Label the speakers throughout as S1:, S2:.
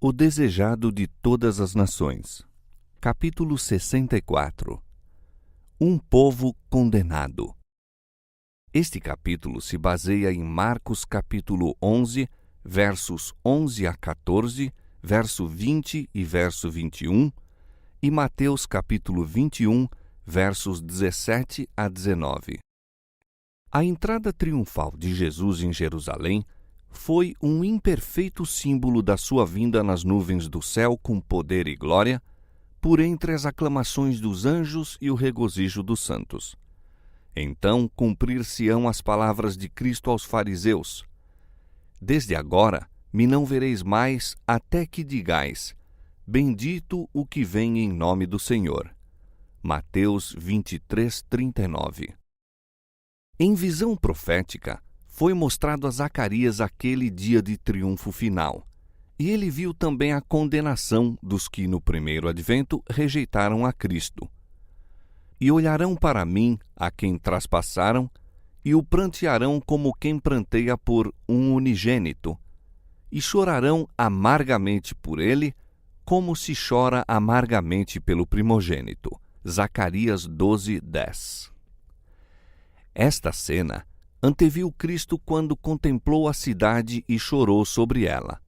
S1: O desejado de todas as nações. Capítulo 64. Um povo condenado. Este capítulo se baseia em Marcos capítulo 11, versos 11 a 14, verso 20 e verso 21, e Mateus capítulo 21, versos 17 a 19. A entrada triunfal de Jesus em Jerusalém foi um imperfeito símbolo da sua vinda nas nuvens do céu com poder e glória, por entre as aclamações dos anjos e o regozijo dos santos. Então cumprir-se-ão as palavras de Cristo aos fariseus: Desde agora me não vereis mais, até que digais: Bendito o que vem em nome do Senhor. Mateus 23:39. Em visão profética, foi mostrado a Zacarias aquele dia de triunfo final, e ele viu também a condenação dos que no primeiro advento rejeitaram a Cristo. E olharão para mim, a quem traspassaram, e o prantearão como quem pranteia por um unigênito, e chorarão amargamente por ele, como se chora amargamente pelo primogênito. Zacarias 12:10. Esta cena anteviu Cristo quando contemplou a cidade e chorou sobre ela.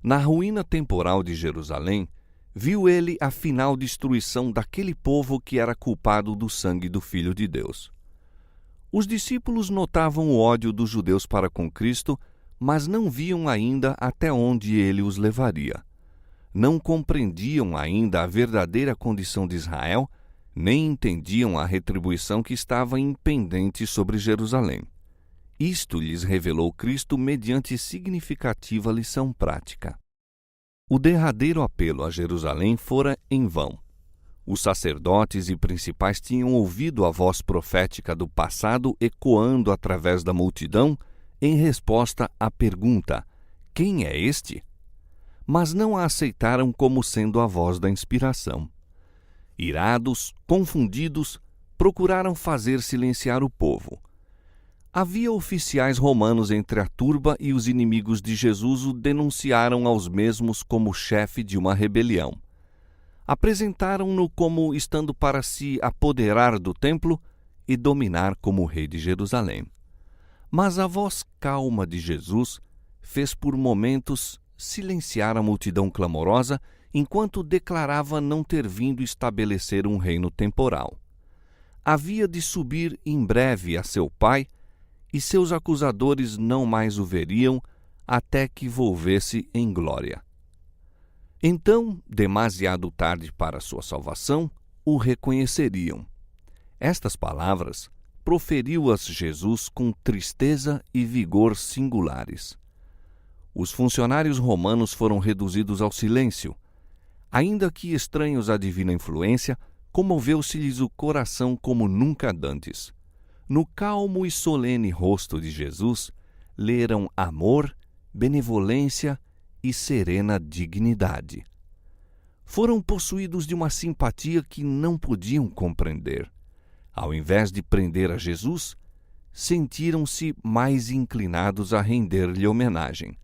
S1: Na ruína temporal de Jerusalém, viu ele a final destruição daquele povo que era culpado do sangue do Filho de Deus. Os discípulos notavam o ódio dos judeus para com Cristo, mas não viam ainda até onde ele os levaria. Não compreendiam ainda a verdadeira condição de Israel, nem entendiam a retribuição que estava impendente sobre Jerusalém. Isto lhes revelou Cristo mediante significativa lição prática. O derradeiro apelo a Jerusalém fora em vão. Os sacerdotes e principais tinham ouvido a voz profética do passado ecoando através da multidão em resposta à pergunta: quem é este? Mas não a aceitaram como sendo a voz da inspiração. Irados, confundidos, procuraram fazer silenciar o povo. Havia oficiais romanos entre a turba e os inimigos de Jesus o denunciaram aos mesmos como chefe de uma rebelião. Apresentaram-no como estando para se apoderar do templo e dominar como rei de Jerusalém. Mas a voz calma de Jesus fez por momentos silenciar a multidão clamorosa enquanto declarava não ter vindo estabelecer um reino temporal. Havia de subir em breve a seu Pai, e seus acusadores não mais o veriam até que volvesse em glória. Então, demasiado tarde para sua salvação, o reconheceriam. Estas palavras proferiu-as Jesus com tristeza e vigor singulares. Os funcionários romanos foram reduzidos ao silêncio. Ainda que estranhos à divina influência, comoveu-se-lhes o coração como nunca dantes. No calmo e solene rosto de Jesus, leram amor, benevolência e serena dignidade. Foram possuídos de uma simpatia que não podiam compreender. Ao invés de prender a Jesus, sentiram-se mais inclinados a render-lhe homenagem.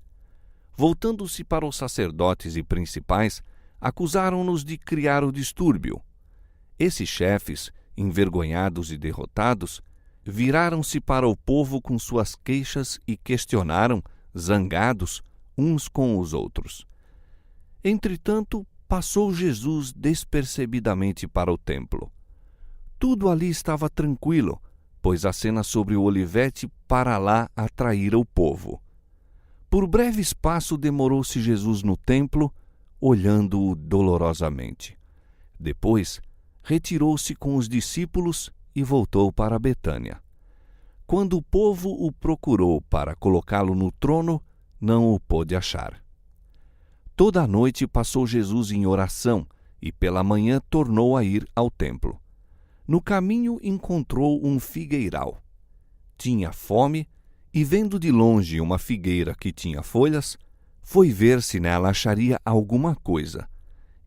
S1: Voltando-se para os sacerdotes e principais, acusaram-nos de criar o distúrbio. Esses chefes, envergonhados e derrotados, viraram-se para o povo com suas queixas e questionaram, zangados, uns com os outros. Entretanto, passou Jesus despercebidamente para o templo. Tudo ali estava tranquilo, pois a cena sobre o Olivete para lá atraíra o povo. Por breve espaço demorou-se Jesus no templo, olhando-o dolorosamente. Depois, retirou-se com os discípulos e voltou para Betânia. Quando o povo o procurou para colocá-lo no trono, não o pôde achar. Toda a noite passou Jesus em oração e pela manhã tornou a ir ao templo. No caminho encontrou um figueiral. Tinha fome e, vendo de longe uma figueira que tinha folhas, foi ver se nela acharia alguma coisa.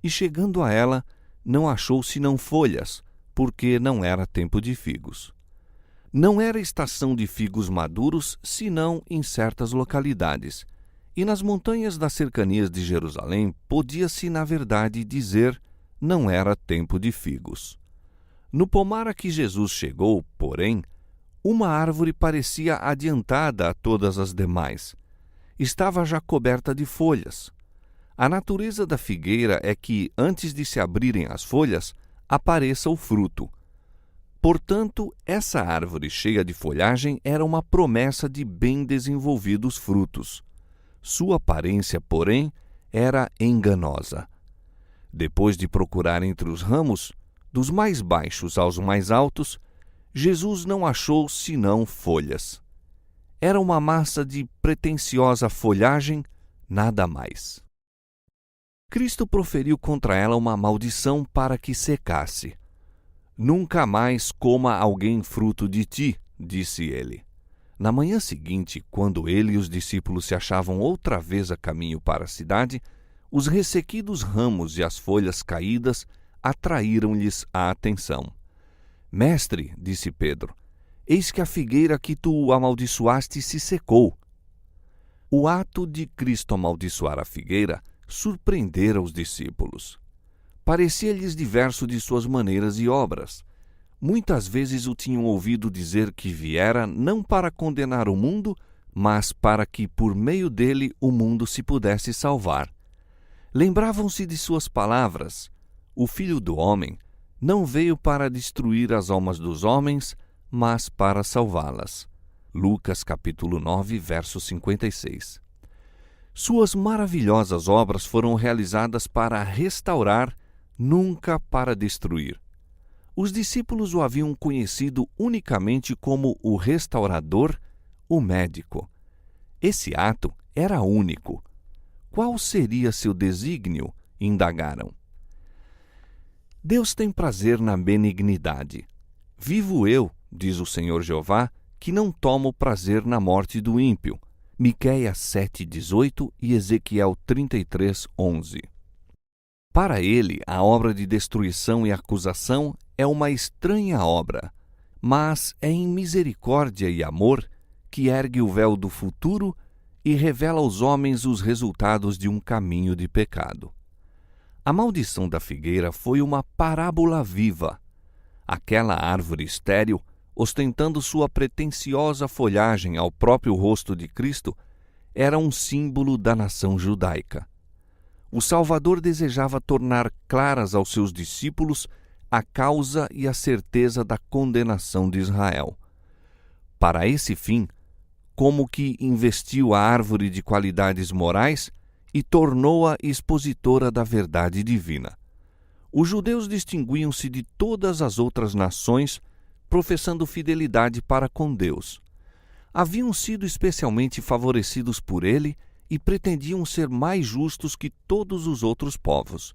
S1: E chegando a ela, não achou senão folhas, porque não era tempo de figos. Não era estação de figos maduros, senão em certas localidades, E nas montanhas das cercanias de Jerusalém podia-se, na verdade, dizer, não era tempo de figos. No pomar a que Jesus chegou, porém, uma árvore parecia adiantada a todas as demais. Estava já coberta de folhas. A natureza da figueira é que, antes de se abrirem as folhas, apareça o fruto. Portanto, essa árvore cheia de folhagem era uma promessa de bem desenvolvidos frutos. Sua aparência, porém, era enganosa. Depois de procurar entre os ramos, dos mais baixos aos mais altos, Jesus não achou senão folhas. Era uma massa de pretensiosa folhagem, nada mais. Cristo proferiu contra ela uma maldição para que secasse. Nunca mais coma alguém fruto de ti, disse ele. Na manhã seguinte, quando ele e os discípulos se achavam outra vez a caminho para a cidade, os ressequidos ramos e as folhas caídas atraíram-lhes a atenção. Mestre, disse Pedro, eis que a figueira que tu amaldiçoaste se secou. O ato de Cristo amaldiçoar a figueira surpreendera os discípulos. Parecia-lhes diverso de suas maneiras e obras. Muitas vezes o tinham ouvido dizer que viera não para condenar o mundo, mas para que, por meio dele, o mundo se pudesse salvar. Lembravam-se de suas palavras: o Filho do Homem não veio para destruir as almas dos homens, mas para salvá-las. Lucas capítulo 9, verso 56. Suas maravilhosas obras foram realizadas para restaurar, nunca para destruir. Os discípulos o haviam conhecido unicamente como o restaurador, o médico. Esse ato era único. Qual seria seu desígnio? Indagaram. Deus tem prazer na benignidade. Vivo eu, diz o Senhor Jeová, que não tomo prazer na morte do ímpio. Miqueias 7:18 e Ezequiel 33:11. Para ele, a obra de destruição e acusação é uma estranha obra, mas é em misericórdia e amor que ergue o véu do futuro e revela aos homens os resultados de um caminho de pecado. A maldição da figueira foi uma parábola viva. Aquela árvore estéril, ostentando sua pretensiosa folhagem ao próprio rosto de Cristo, era um símbolo da nação judaica. O Salvador desejava tornar claras aos seus discípulos a causa e a certeza da condenação de Israel. Para esse fim, como que investiu a árvore de qualidades morais e tornou-a expositora da verdade divina. Os judeus distinguiam-se de todas as outras nações, professando fidelidade para com Deus. Haviam sido especialmente favorecidos por ele e pretendiam ser mais justos que todos os outros povos,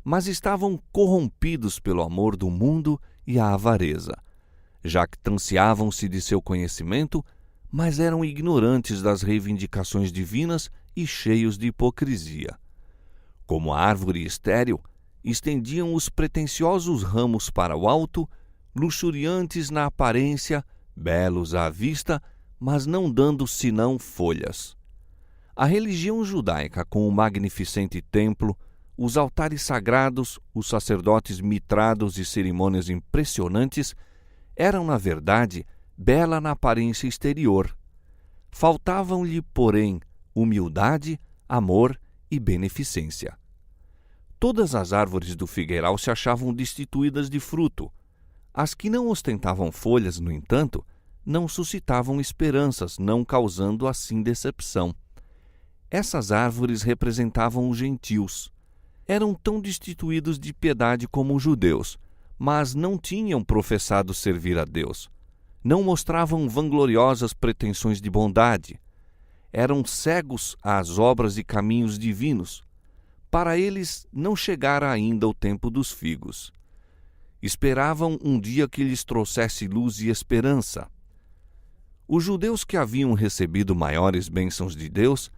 S1: mas estavam corrompidos pelo amor do mundo e a avareza. Jactanciavam-se de seu conhecimento, mas eram ignorantes das reivindicações divinas e cheios de hipocrisia. Como a árvore estéril, estendiam os pretensiosos ramos para o alto, luxuriantes na aparência, belos à vista, mas não dando senão folhas. A religião judaica, com o magnificente templo, os altares sagrados, os sacerdotes mitrados e cerimônias impressionantes, eram, na verdade, bela na aparência exterior. Faltavam-lhe, porém, humildade, amor e beneficência. Todas as árvores do figueiral se achavam destituídas de fruto. As que não ostentavam folhas, no entanto, não suscitavam esperanças, não causando assim decepção. Essas árvores representavam os gentios. Eram tão destituídos de piedade como os judeus, mas não tinham professado servir a Deus. Não mostravam vangloriosas pretensões de bondade. Eram cegos às obras e caminhos divinos. Para eles não chegara ainda o tempo dos figos. Esperavam um dia que lhes trouxesse luz e esperança. Os judeus que haviam recebido maiores bênçãos de Deus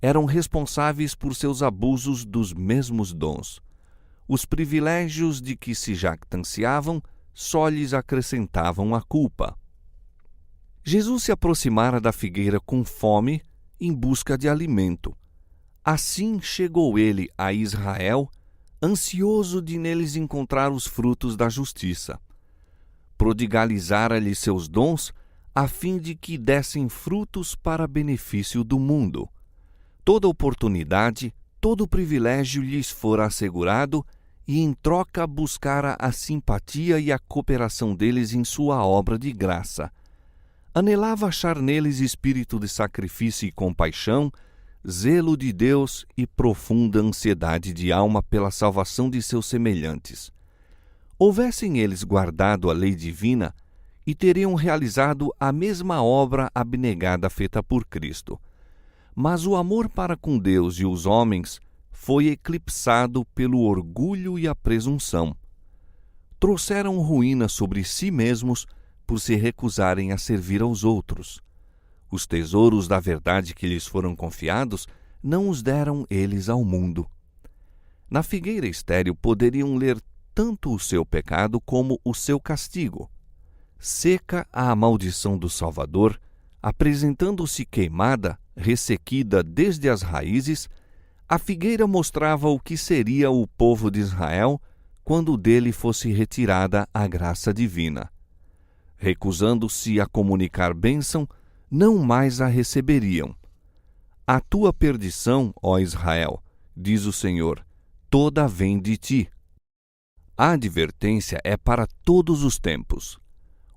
S1: eram responsáveis por seus abusos dos mesmos dons. Os privilégios de que se jactanciavam só lhes acrescentavam a culpa. Jesus se aproximara da figueira com fome em busca de alimento. Assim chegou ele a Israel, ansioso de neles encontrar os frutos da justiça. Prodigalizara-lhe seus dons, a fim de que dessem frutos para benefício do mundo. Toda oportunidade, todo privilégio lhes fora assegurado, e em troca buscara a simpatia e a cooperação deles em sua obra de graça. Anelava achar neles espírito de sacrifício e compaixão, zelo de Deus e profunda ansiedade de alma pela salvação de seus semelhantes. Houvessem eles guardado a lei divina, e teriam realizado a mesma obra abnegada feita por Cristo. Mas o amor para com Deus e os homens foi eclipsado pelo orgulho e a presunção. Trouxeram ruína sobre si mesmos por se recusarem a servir aos outros. Os tesouros da verdade que lhes foram confiados não os deram eles ao mundo. Na figueira estéril poderiam ler tanto o seu pecado como o seu castigo. Seca a maldição do Salvador, apresentando-se queimada, ressequida desde as raízes, a figueira mostrava o que seria o povo de Israel quando dele fosse retirada a graça divina. Recusando-se a comunicar bênção, não mais a receberiam. A tua perdição, ó Israel, diz o Senhor, toda vem de ti. A advertência é para todos os tempos.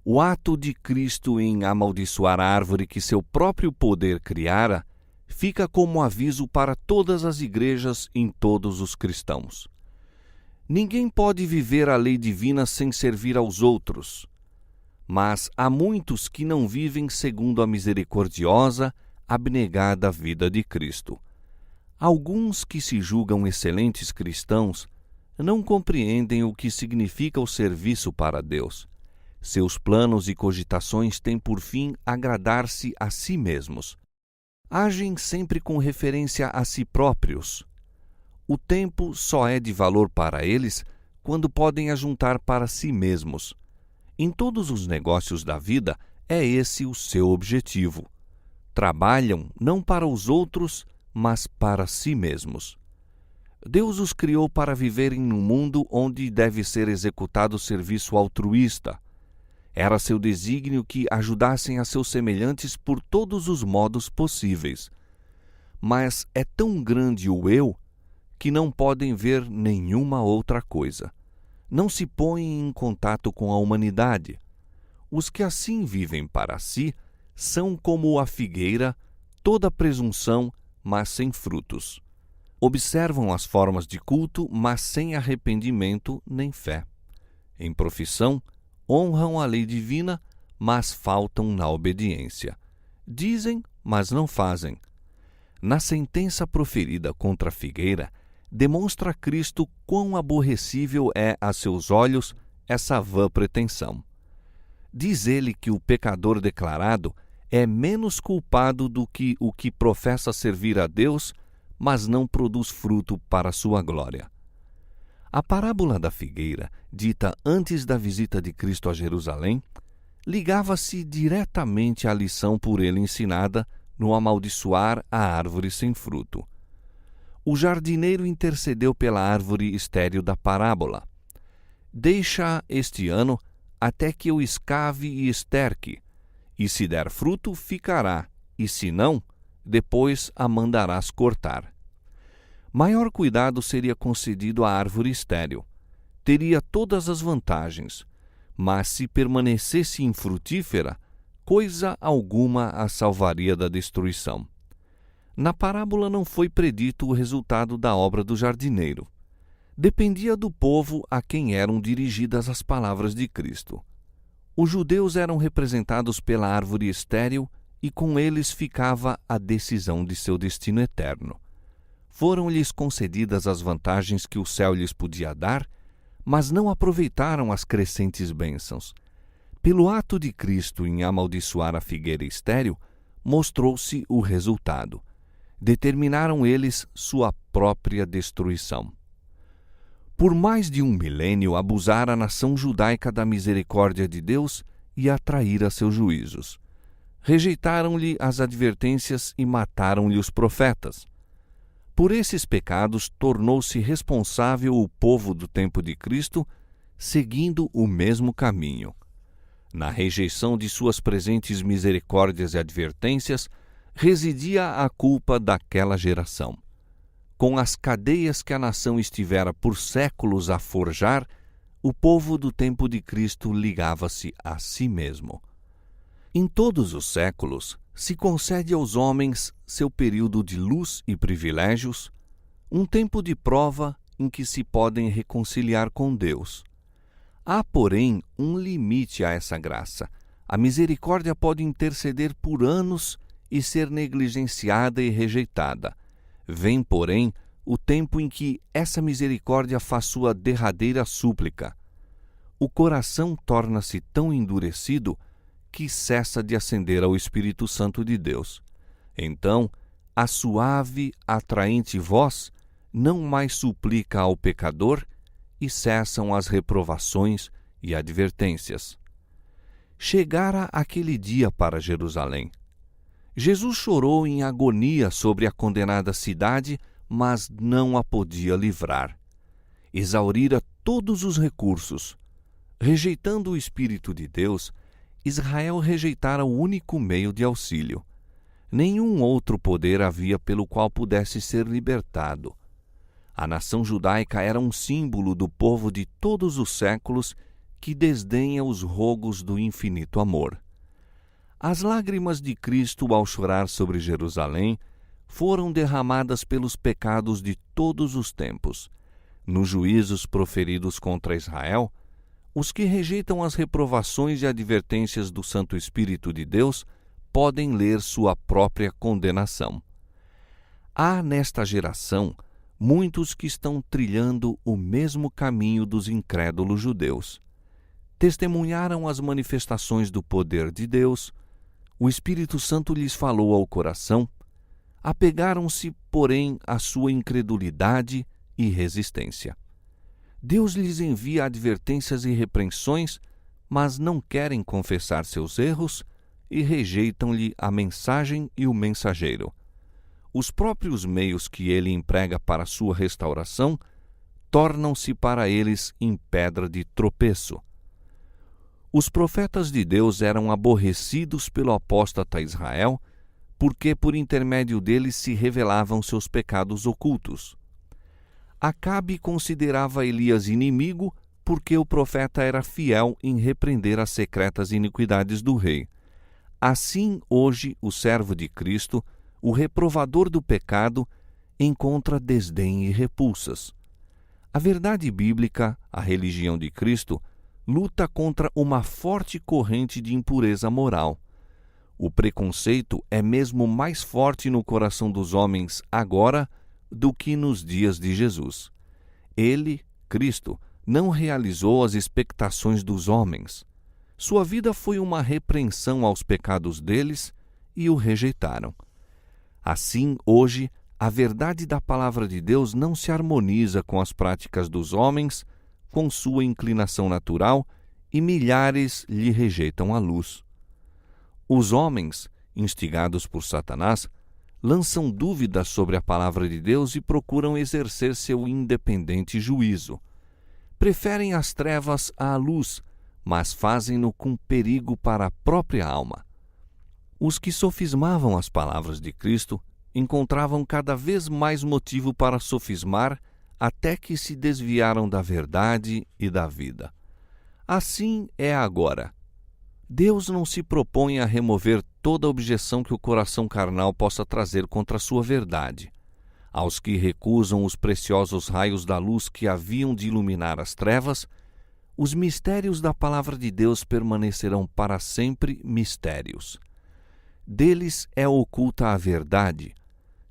S1: O ato de Cristo em amaldiçoar a árvore que seu próprio poder criara fica como aviso para todas as igrejas em todos os cristãos. Ninguém pode viver a lei divina sem servir aos outros. Mas há muitos que não vivem segundo a misericordiosa, abnegada vida de Cristo. Alguns que se julgam excelentes cristãos não compreendem o que significa o serviço para Deus. Seus planos e cogitações têm por fim agradar-se a si mesmos. Agem sempre com referência a si próprios. O tempo só é de valor para eles quando podem ajuntar para si mesmos. Em todos os negócios da vida, é esse o seu objetivo. Trabalham não para os outros, mas para si mesmos. Deus os criou para viverem num mundo onde deve ser executado o serviço altruísta. Era seu desígnio que ajudassem a seus semelhantes por todos os modos possíveis. Mas é tão grande o eu que não podem ver nenhuma outra coisa. Não se põem em contato com a humanidade. Os que assim vivem para si são como a figueira, toda presunção, mas sem frutos. Observam as formas de culto, mas sem arrependimento nem fé. Em profissão, honram a lei divina, mas faltam na obediência. Dizem, mas não fazem. Na sentença proferida contra a figueira, demonstra Cristo quão aborrecível é a seus olhos essa vã pretensão. Diz ele que o pecador declarado é menos culpado do que o que professa servir a Deus, mas não produz fruto para sua glória. A parábola da figueira, dita antes da visita de Cristo a Jerusalém, ligava-se diretamente à lição por ele ensinada no amaldiçoar a árvore sem fruto. O jardineiro intercedeu pela árvore estéril da parábola. Deixa este ano até que eu escave e esterque, e se der fruto, ficará, e se não, depois a mandarás cortar. Maior cuidado seria concedido à árvore estéril. Teria todas as vantagens, mas se permanecesse infrutífera, coisa alguma a salvaria da destruição. Na parábola não foi predito o resultado da obra do jardineiro. Dependia do povo a quem eram dirigidas as palavras de Cristo. Os judeus eram representados pela árvore estéril e com eles ficava a decisão de seu destino eterno. Foram-lhes concedidas as vantagens que o céu lhes podia dar, mas não aproveitaram as crescentes bênçãos. Pelo ato de Cristo em amaldiçoar a figueira estéril, mostrou-se o resultado. Determinaram eles sua própria destruição. Por mais de 1 milênio abusara a nação judaica da misericórdia de Deus e atraíra seus juízos. Rejeitaram-lhe as advertências e mataram-lhe os profetas. Por esses pecados tornou-se responsável o povo do tempo de Cristo, seguindo o mesmo caminho. Na rejeição de suas presentes misericórdias e advertências, residia a culpa daquela geração. Com as cadeias que a nação estivera por séculos a forjar, o povo do tempo de Cristo ligava-se a si mesmo. Em todos os séculos, se concede aos homens seu período de luz e privilégios, um tempo de prova em que se podem reconciliar com Deus. Há, porém, um limite a essa graça. A misericórdia pode interceder por anos e ser negligenciada e rejeitada. Vem, porém, o tempo em que essa misericórdia faz sua derradeira súplica. O coração torna-se tão endurecido que cessa de acender ao Espírito Santo de Deus. Então, a suave, atraente voz não mais suplica ao pecador e cessam as reprovações e advertências. Chegara aquele dia para Jerusalém. Jesus chorou em agonia sobre a condenada cidade, mas não a podia livrar. Exaurira todos os recursos. Rejeitando o Espírito de Deus, Israel rejeitara o único meio de auxílio. Nenhum outro poder havia pelo qual pudesse ser libertado. A nação judaica era um símbolo do povo de todos os séculos que desdenha os rogos do infinito amor. As lágrimas de Cristo ao chorar sobre Jerusalém foram derramadas pelos pecados de todos os tempos. Nos juízos proferidos contra Israel, os que rejeitam as reprovações e advertências do Santo Espírito de Deus podem ler sua própria condenação. Há nesta geração muitos que estão trilhando o mesmo caminho dos incrédulos judeus. Testemunharam as manifestações do poder de Deus, o Espírito Santo lhes falou ao coração, apegaram-se, porém, à sua incredulidade e resistência. Deus lhes envia advertências e repreensões, mas não querem confessar seus erros e rejeitam-lhe a mensagem e o mensageiro. Os próprios meios que ele emprega para sua restauração tornam-se para eles em pedra de tropeço. Os profetas de Deus eram aborrecidos pelo apóstata Israel, porque por intermédio deles se revelavam seus pecados ocultos. Acabe considerava Elias inimigo porque o profeta era fiel em repreender as secretas iniquidades do rei. Assim, hoje, o servo de Cristo, o reprovador do pecado, encontra desdém e repulsas. A verdade bíblica, a religião de Cristo, luta contra uma forte corrente de impureza moral. O preconceito é mesmo mais forte no coração dos homens agora do que nos dias de Jesus. Ele, Cristo, não realizou as expectações dos homens. Sua vida foi uma repreensão aos pecados deles e o rejeitaram. Assim, hoje, a verdade da palavra de Deus não se harmoniza com as práticas dos homens, com sua inclinação natural, e milhares lhe rejeitam a luz. Os homens, instigados por Satanás, lançam dúvidas sobre a palavra de Deus e procuram exercer seu independente juízo. Preferem as trevas à luz, mas fazem-no com perigo para a própria alma. Os que sofismavam as palavras de Cristo encontravam cada vez mais motivo para sofismar até que se desviaram da verdade e da vida. Assim é agora. Deus não se propõe a remover toda objeção que o coração carnal possa trazer contra a sua verdade. Aos que recusam os preciosos raios da luz que haviam de iluminar as trevas, os mistérios da palavra de Deus permanecerão para sempre mistérios. Deles é oculta a verdade,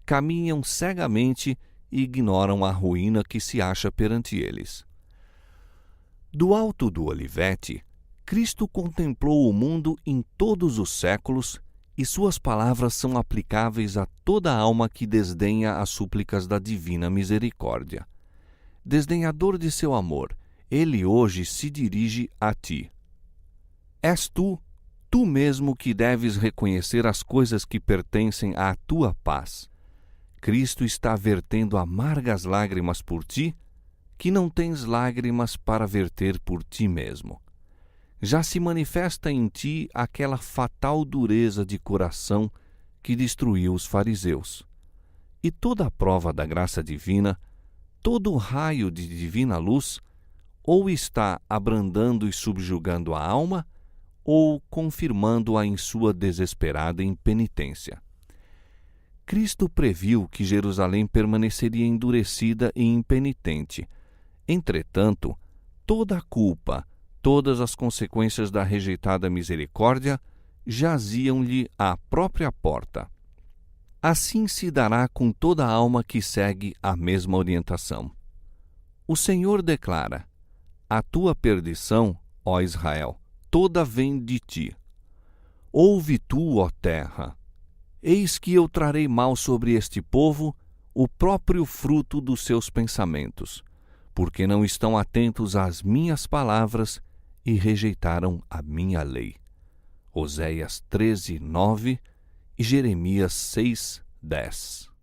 S1: caminham cegamente e ignoram a ruína que se acha perante eles. Do alto do Olivete, Cristo contemplou o mundo em todos os séculos e suas palavras são aplicáveis a toda alma que desdenha as súplicas da divina misericórdia. Desdenhador de seu amor, ele hoje se dirige a ti. És tu tu mesmo que deves reconhecer as coisas que pertencem à tua paz. Cristo está vertendo amargas lágrimas por ti, que não tens lágrimas para verter por ti mesmo. Já se manifesta em ti aquela fatal dureza de coração que destruiu os fariseus. E toda a prova da graça divina, todo o raio de divina luz, ou está abrandando e subjugando a alma, ou confirmando-a em sua desesperada impenitência. Cristo previu que Jerusalém permaneceria endurecida e impenitente. Entretanto, toda a culpa, todas as consequências da rejeitada misericórdia jaziam-lhe à própria porta. Assim se dará com toda a alma que segue a mesma orientação. O Senhor declara: a tua perdição, ó Israel, toda vem de ti. Ouve tu, ó terra, eis que eu trarei mal sobre este povo, o próprio fruto dos seus pensamentos, porque não estão atentos às minhas palavras e rejeitaram a minha lei. Oséias 13:9 e Jeremias 6:10.